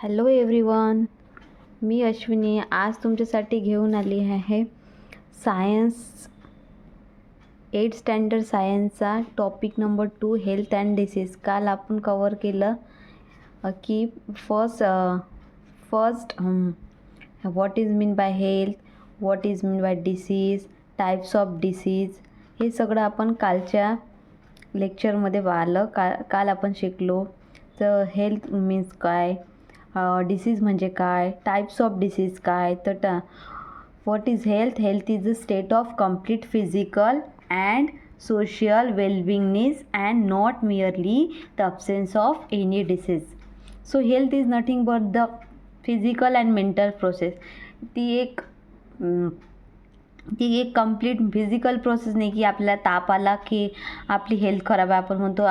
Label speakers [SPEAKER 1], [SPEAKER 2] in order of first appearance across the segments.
[SPEAKER 1] Hello everyone, मी अश्विनी आज तुमच्यासाठी घेऊन आली आहे सायन्स 8th स्टँडर्ड सायन्सचा topic number 2 health and disease. काल आपण कवर केलं की first what is mean by health, what is mean by disease, types of disease. हे सगळं आपण कालच्या लेक्चरमध्ये पाहिलं. काल आपण शिकलो तर हेल्थ मीन्स काय, डिसीज म्हणजे काय, टाईप्स ऑफ डिसीज काय. तर what is health? Health is a state of complete physical and social well-beingness and not merely the absence of any disease. So health is nothing but the physical and mental process. ती एक complete physical process नाही की आपल्याला ताप आला की आपली health खराब आहे. आपण म्हणतो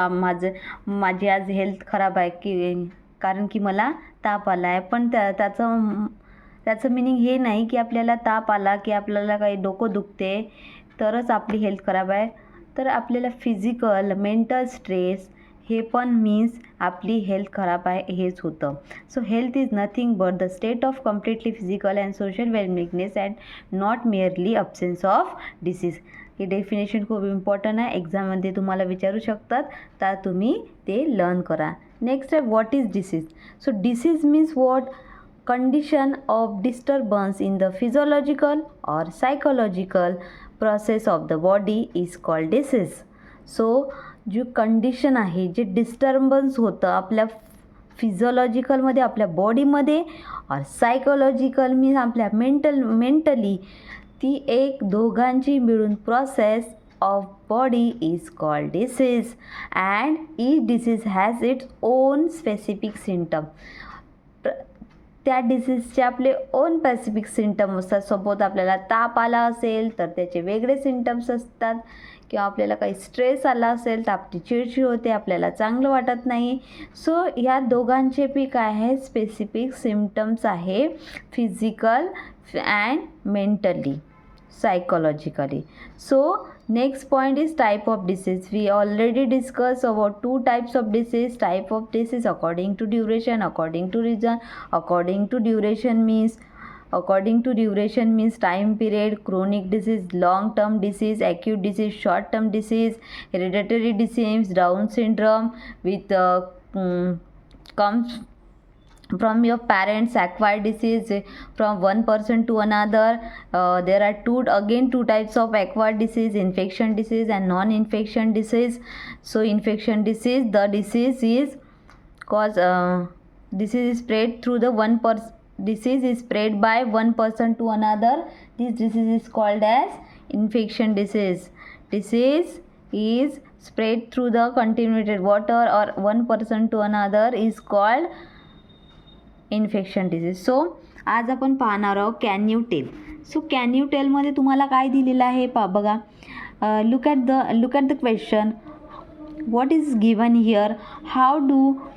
[SPEAKER 1] माझी आज हेल्थ खराब आहे की कारण की मला ताप आला आहे. पण त्याचं मिनिंग हे नाही की आपल्याला ताप आला की आपल्याला काही डोकं दुखते तरच आपली हेल्थ खराब आहे. तर आपल्याला फिजिकल मेंटल स्ट्रेस हे पण मीन्स आपली हेल्थ खराब आहे हेच होतं. So health is nothing but the state of completely physical and social wellbeingness and not merely absence of disease. हे डेफिनेशन खूप इम्पॉर्टंट आहे, एक्झाममध्ये तुम्हाला विचारू शकतात, तर तुम्ही ते लर्न करा. नेक्स्ट आहे what is disease. So disease means what condition of disturbance in the physiological or psychological process of the body is called disease. So जी कंडिशन आहे, जे डिस्टर्बन्स होतं आपल्या फिजिओलॉजिकलमध्ये आपल्या बॉडीमध्ये और सायकोलॉजिकल मीन्स आपल्या मेंटली, ती एक दोघांची मिळून process of body is called disease and each disease has its own specific symptom. त्या डिसीजचे आपले ओन स्पेसिफिक सिम्टम असतात. सपोज आपल्याला ताप आला असेल तर त्याचे वेगळे सिम्टम्स असतात, किंवा आपल्याला काही स्ट्रेस आला असेल तर आपली चिडचिड होते, आपल्याला चांगलं वाटत नाही. सो ह्या दोघांचे बी काय आहे, स्पेसिफिक सिम्टम्स आहे, physical and mentally, psychologically. So next point is type of disease. We already discussed about 2 types of disease. Type of disease according to duration, according to region. According to duration means time period. Chronic disease, long term disease, acute disease, short term disease, hereditary disease, Down syndrome with comes from your parents, acquired disease from one person to another. There are two types of acquired disease, infection disease and non-infection disease. So infection disease, the disease is spread through the disease is spread by one person to another. This disease is called as infection disease. Disease is spread through the contaminated water or one person to another is called infection disease. So आज आपण पाहणार आहोत can you tell. So can you टेलमध्ये तुम्हाला काय दिलेलं आहे बघा. Look at the question. What is given here? How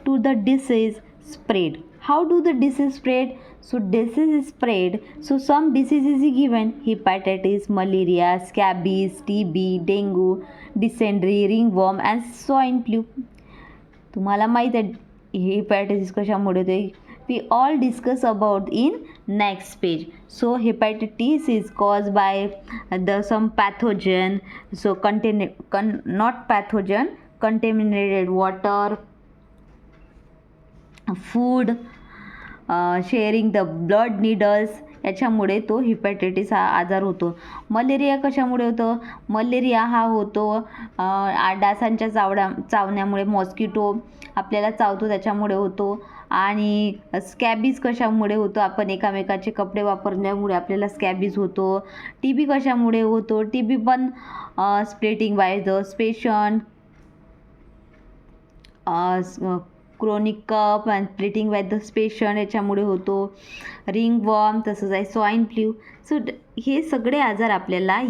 [SPEAKER 1] do the disease spread? How do the disease spread? So disease is spread. So some disease is given: hepatitis, malaria, scabies, TB, dengue, dysentery, ringworm and swine flu. तुम्हाला माहीत आहे hepatitis कशामुळे होते. We all discuss about in next page. So hepatitis is caused by some pathogen. So not pathogen, contaminated water, food, sharing the blood needles, याच्यामुळे तो hepatitis हा आजार होतो. मलेरिया कशामुळे होतो? मलेरिया हा होतो डासांच्या चावण्यामुळे, मॉस्किटो आपल्याला चावतो त्याच्यामुळे होतो. आणि स्कॅबीज कशामुळे होतो? आपण एकामेकाचे कपडे वापरल्यामुळे आपल्याला स्कॅबीज होतो. TB कशामुळे होतो? TB पण splitting by the patient, chronic cuff and splitting by the patient याच्यामुळे होतो. रिंगवॉर्म तसंच आहे, स्वाईन फ्लू. सो हे सगळे आजार आपल्याला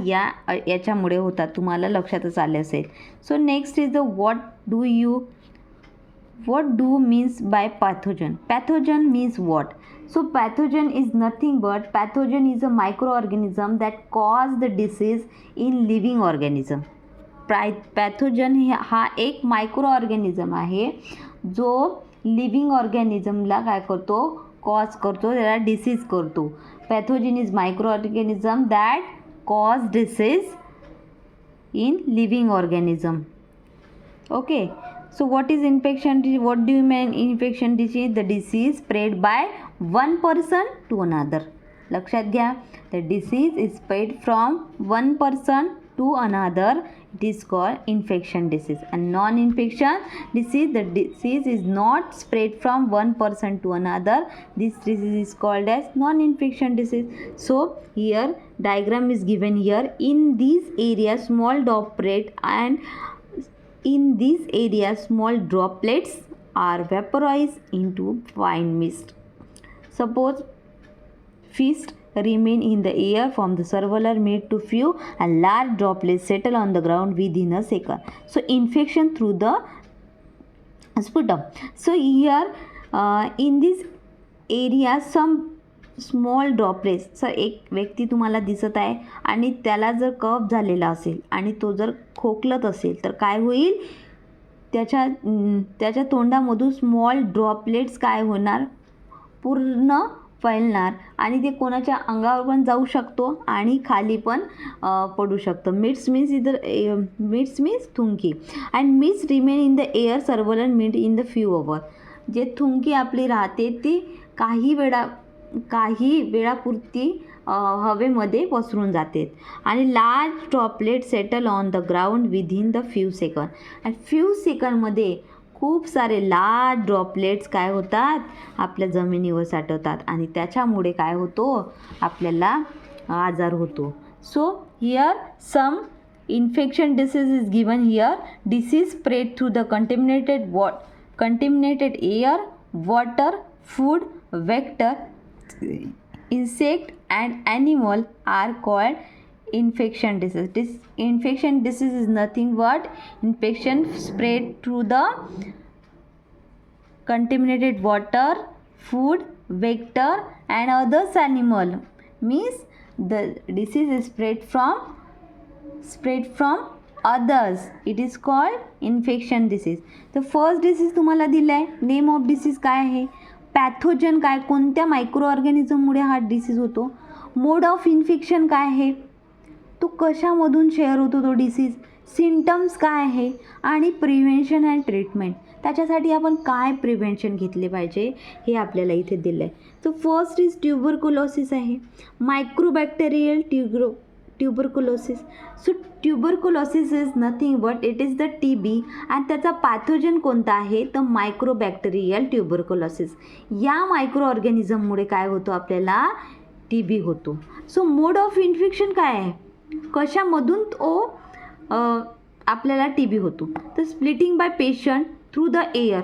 [SPEAKER 1] याच्यामुळे होतात, तुम्हाला लक्षातच आले असेल. So next is the what do means by pathogen. Pathogen means what? So pathogen is nothing but pathogen is a microorganism that cause the disease in living organism. Pathogen हा एक मायक्रो ऑर्गॅनिझम आहे जो living ऑर्गॅनिझमला काय करतो, cause करतो, त्याला disease करतो. Pathogen is micro organism that cause disease in living organism. Okay, so what is infection disease? What do you mean infection disease? The disease spread by one person to another. लक्षात घ्या, the disease is spread from one person to another. It is called infection disease. And non-infection disease, the disease is not spread from one person to another. This disease is called as non-infection disease. So here diagram is given here. In this area small droplet, and in this area small droplets are vaporized into fine mist. Suppose mist remain in the air from the circular mid to few and large droplets settle on the ground within a second. So infection through the sputum. So here in this area some small droplets. Sir एक व्यक्ती तुम्हाला दिसत आहे आणि त्याला जर कफ झालेला असेल आणि तो जर खोकलत असेल तर काय होईल, त्याच्या तोंडामधून स्मॉल ड्रॉपलेट्स काय होणार, पूर्ण फैलणार आणि ते कोणाच्या अंगावर पण जाऊ शकतो आणि खाली पण पडू शकतं. मिट्स मीन्स थुंकी. And mists remain in the air सर्वलंट mist in the few hour. जे थुंकी आपली राहते ती काही वेळापुरती हवेमध्ये पसरून जाते आणि large droplet settle on the ground within the few second. आणि फ्यू सेकंडमध्ये खूप सारे लार्ज ड्रॉपलेट्स काय होतात, आपल्या जमिनीवर साठवतात आणि त्याच्यामुळे काय होतो, आपल्याला आजार होतो. So here some infection disease is given here. Disease spread through the contaminated air, water, food, vector, insect and animal are called infection disease. This infection disease is nothing but infection spread through the contaminated water, food, vector and others animal. Means the disease is spread from others. It is called infection disease. The first disease तुम्हाला दिला आहे. Name of disease काय आहे, pathogen काय, कोणत्या micro ऑर्गॅनिझममुळे हा disease होतो. मोड of infection काय आहे, तो कशामधून शेअर होतो तो डिसीज. सिम्टम्स काय आहे आणि प्रिव्हेन्शन अँड ट्रीटमेंट, त्याच्यासाठी आपण काय प्रिव्हेन्शन घेतले पाहिजे हे आपल्याला इथे दिलं आहे. सो फर्स्ट इज ट्युबरकुलोसिस आहे, microbacterial tuberculosis. So tuberculosis is nothing but it is the TB आणि त्याचा पॅथोजन कोणता आहे तर मायक्रोबॅक्टेरियल ट्युबरकुलोसिस. या मायक्रो ऑर्गॅनिझममुळे काय होतो, आपल्याला TB होतो. सो मोड ऑफ इन्फेक्शन काय आहे, कशामधून तो आपल्याला TB होतो. तर splitting by patient through the air.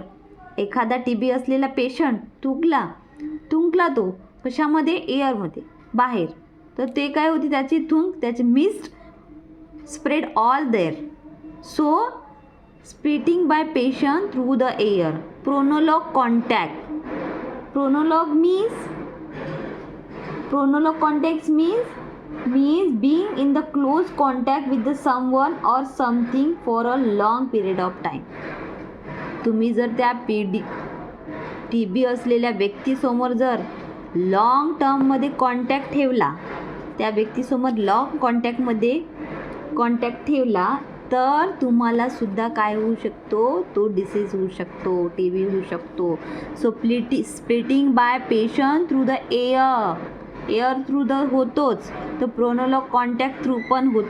[SPEAKER 1] एखादा TB असलेला पेशंट थुंकला तो कशामध्ये, एअरमध्ये, बाहेर, तर ते काय होते, त्याची mist spread all there. So splitting by patient through the air. Prolonged contact. Prolonged contact means being in the close contact with the someone or something for a long period of time. तुम्ही जर त्या TB असलेल्या व्यक्तीसमोर जर long टर्ममध्ये contact ठेवला, त्या व्यक्तीसमोर long contact ठेवला तर तुम्हाला सुद्धा काय होऊ शकतो, तो डिसीज होऊ शकतो, TB होऊ शकतो. So splitting by patient through the air through the होतोच, तर प्रोनोलॉग कॉन्टॅक्ट थ्रू पण होत.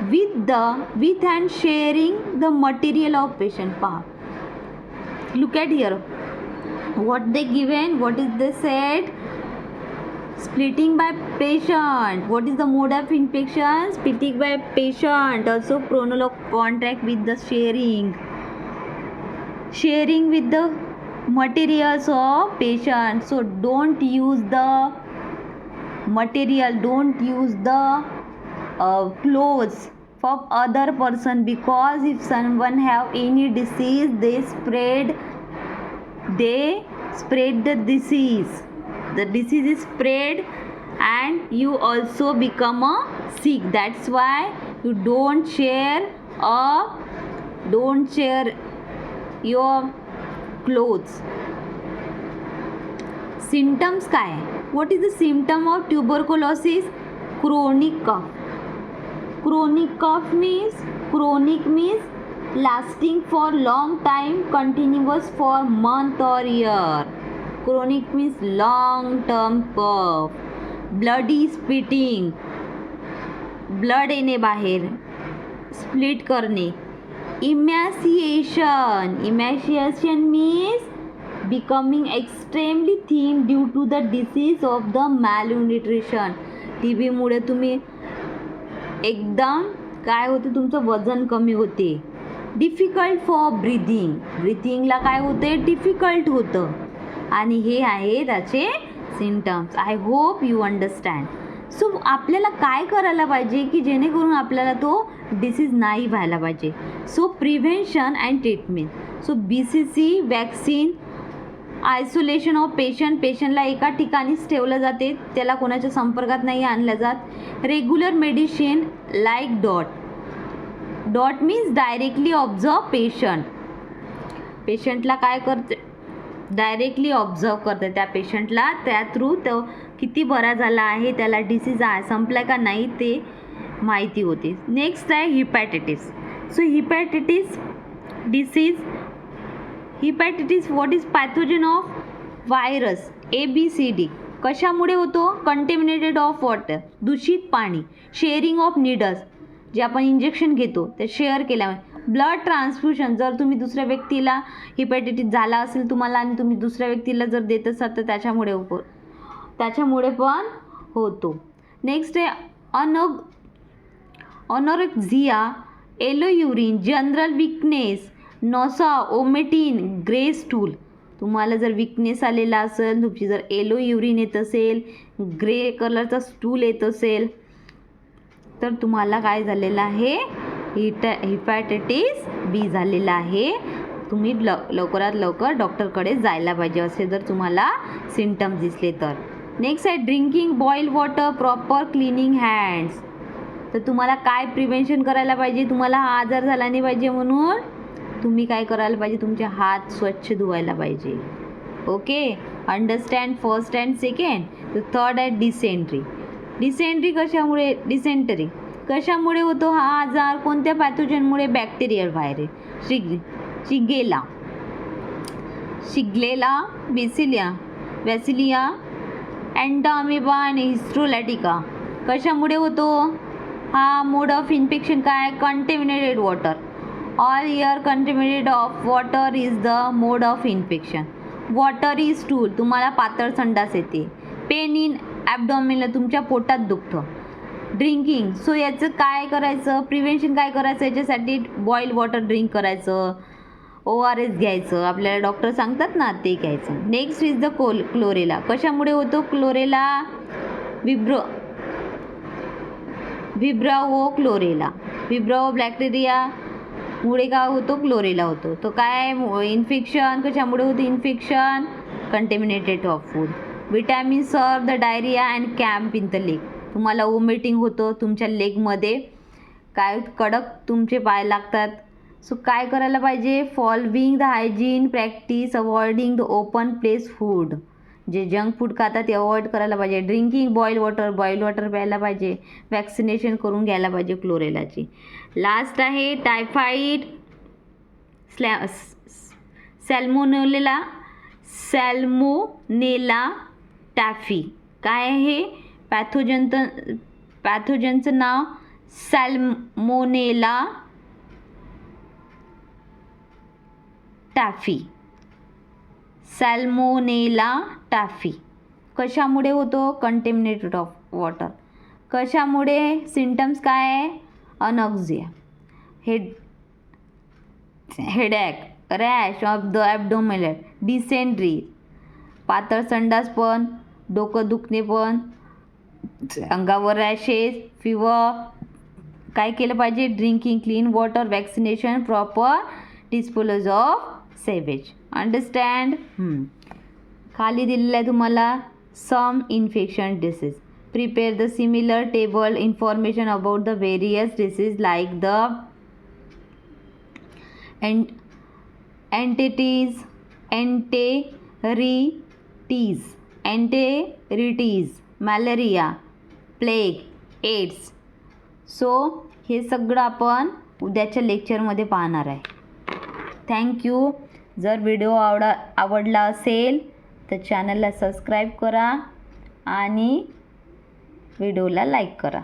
[SPEAKER 1] with and sharing the material of patient. पहा, look at here what they given, what is they said. Splitting by patient. What is the mode of infection? Splitting by patient. Also pronologue contact with the sharing with the materials of patient. So don't use the material, don't use the clothes for other person, because if someone have any disease, they spread the disease. The disease is spread and you also become sick. That's why you don't share your clothes. Symptoms काय? What is the symptom of tuberculosis? Chronic cough. Chronic means lasting for long time, continuous for month or year. Chronic means long term cough. Bloody spitting, blood येणे बाहेर, split करणे. Emaciation means becoming extremely thin due to the disease of the malnutrition. TB मुळे तुम्ही एकदम काय होते, तुमचं वजन कमी होते. डिफिकल्ट फॉर ब्रिथिंगला काय होते, डिफिकल्ट होतं. आणि हे आहे त्याचे symptoms. I hope you understand. So आपल्याला काय करायला पाहिजे की जेणेकरून आपल्याला तो डिसीज नाही व्हायला पाहिजे. So prevention and treatment. So BCG vaccine, isolation of पेशंटला एका ठिकाणीच ठेवलं जाते, त्याला कोणाच्या संपर्कात नाही आणलं जात. Regular medicine like dot means directly observe पेशंटला काय करते, डायरेक्टली ऑब्झर्व करते त्या पेशंटला, त्या थ्रू तो किती बरा झाला आहे, त्याला डिसीज आहे संपला का नाही ते माहिती होते. नेक्स्ट आहे hepatitis. So hepatitis disease, hepatitis what is pathogen of virus ABCD. कशामुळे होतो? कंटेमिनेटेड ऑफ वॉटर, दूषित पाणी. शेअरिंग ऑफ नीडल्स, जे आपण इंजेक्शन घेतो ते शेअर केल्यामुळे. ब्लड ट्रान्सफ्युजन, जर तुम्ही दुसऱ्या व्यक्तीला हिपॅटायटिस झाला असेल तुम्हाला आणि तुम्ही दुसऱ्या व्यक्तीला जर देत असाल तर त्याच्यामुळे पण होतो. नेक्स्ट आहे anorexia, yellow urine, general weakness, nausea, vomiting, grey stool. तुम्हाला जर विकनेस आलेला असेल, तुमची जर येलो युरिन येत असेल, ग्रे कलरचा स्टूल येत असेल, तर तुम्हाला काय झालेलं आहे, हिपॅटायटिस B झालेला आहे. तुम्ही लवकरात लवकर डॉक्टरकडे जायला पाहिजे असे जर तुम्हाला सिम्पटम्स दिसले तर. नेक्स्ट आहे drinking boil water, proper cleaning hands. तर तुम्हाला काय प्रिव्हेन्शन करायला पाहिजे, तुम्हाला हा आजार झाला नाही पाहिजे म्हणून तुम्ही काय करायला पाहिजे, तुमचे हात स्वच्छ धुवायला पाहिजे. Okay, understand first and second. तर थर्ड आहे डिसेंट्री कशामुळे होतो हा आजार, कोणत्या पॅथोजनमुळे? Bacterial virus. शिगेला, बॅसिलिया, अँडामिबा आणि हिस्ट्रोलॅटिका. कशामुळे होतो हा? मोड ऑफ इन्फेक्शन काय? Contaminated water. All air contaminated of water is the mode of infection. Watery stool, तुम्हाला पातळ संडास येते. पेन इन ॲबडॉमिनला, तुमच्या पोटात दुखतं. ड्रिंकिंग, सो याचं काय करायचं, प्रिव्हेन्शन काय करायचं, याच्यासाठी बॉईल वॉटर ड्रिंक करायचं, ORS घ्यायचं, आपल्याला डॉक्टर सांगतात ना ते घ्यायचं. Next is the chlorella. कशामुळे होतो क्लोरेला? विब्राओ क्लोरेला. विब्राओ बॅक्टेरिया मुळे काय होतो? क्लोरेला होतो. तो काय इन्फेक्शन, कशामुळे होतं infection? Contaminated of food. Vitamin serve the diarrhoea and camp in the leg. तुम्हाला वॉमिटिंग होतं तुमच्या लेगमध्ये, काय कडक तुमचे पाय लागतात. सो काय करायला पाहिजे? Following the hygiene practice, avoiding the open place food. जे जंक फूड खातात ते अवॉइड करायला पाहिजे. ड्रिंकिंग बॉईल वॉटर प्यायला पाहिजे. वॅक्सिनेशन करून घ्यायला पाहिजे क्लोरेलाची. लास्ट आहे टायफॉइड, सॅल्मोनेला टायफी. काय आहे पॅथोजनचं नाव? Salmonella typhi. कशामुळे होतो? Contaminated of water. कशामुळे? सिम्पटम्स काय आहे? Anoxia, headache, rash of the abdominal, dysentery, पातळ संडास पण, डोकं दुखणे पण, अंगावर रॅशेस, फिवर. काय केलं पाहिजे? Drinking clean water, vaccination, proper dispose of sewage. Understand? खाली दिलेलं आहे तुम्हाला some infection disease. Prepare the similar table information about the various disease like the entities, enteritis, malaria, plague, AIDS. So हे सगळं आपण उद्याच्या लेक्चरमध्ये पाहणार आहे. थँक्यू. जर व्हिडिओ आवडला असेल तर चॅनलला सबस्क्राईब करा आणि व्हिडिओला लाईक करा.